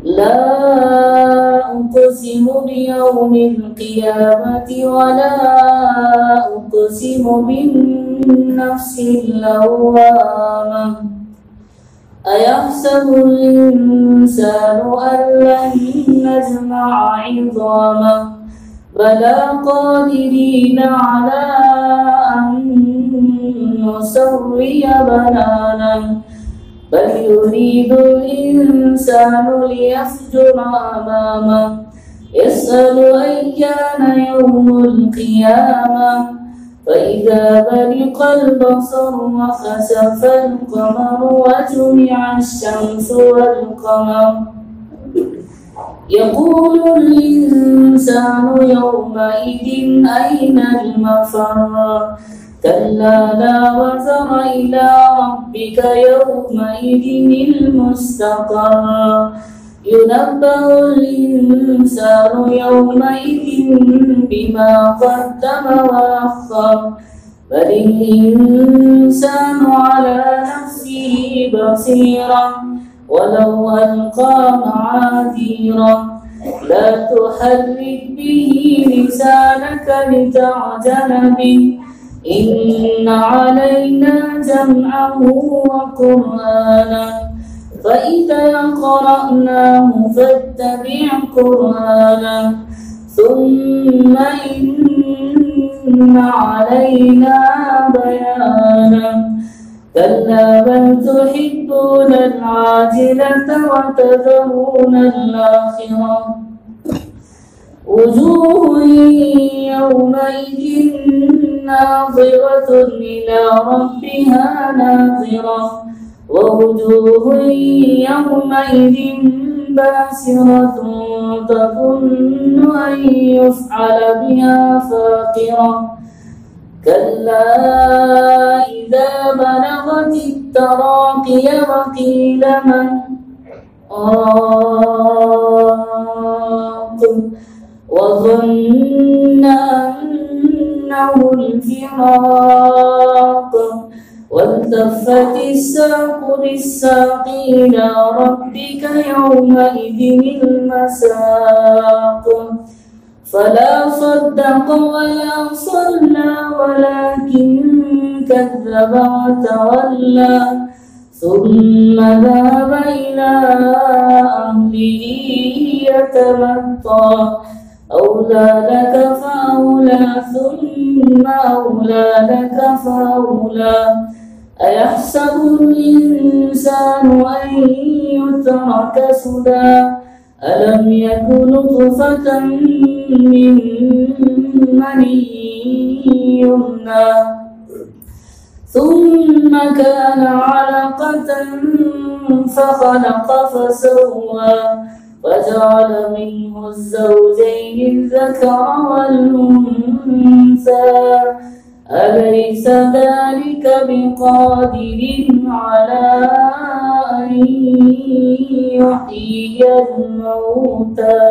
لا أقسم بيوم القيامة ولا أقسم بالنفس اللوامة أيحسب الإنسان أن لن نجمع عظامه بلى قادرين على أن نسوي بنانه بل يريد الإنسان ليفجر أمامه يسأل أيان يوم القيامة فإذا برق البصر وخسف القمر وجمع الشمس والقمر يقول الإنسان يومئذ أين المفر كلا لا وزر إلى ربك يومئذ المستقر ينبأ الإنسان يومئذ بما قدم وأخر بل الإنسان على نفسه بصيرا ولو ألقى معاذيرا لا تحرك به لسانك لتعجل به إن علينا جمعه وقرآنه فإذا قرأناه فاتبع قرآنه ثم إن علينا بيانه كلا بل تحبون العاجلة وتذرون الآخرة وجوه يومئذ ناظرة إلى ربها ناظرة ووجوه يومئذ باسرة تظن أن يفعل بها فاقرة كلا إذا بلغت التراقي وقيل من راق وظن أنه الفراق والتفت الساق بالساق إلى ربك يومئذ المساق فلا صدق ولا صلى ولكن كذب وتولى ثم ذهب إلى أهله يتمطى أولى لك فأولى ثم أولى لك فأولى أيحسب الإنسان أن يترك سدى ألم يكن نطفة من مني يمنى ثم كان علقة فخلق فسوى وجعل منه الزوجين الذكر والأنثى أليس ذلك بقادر على أن يحيي الموتى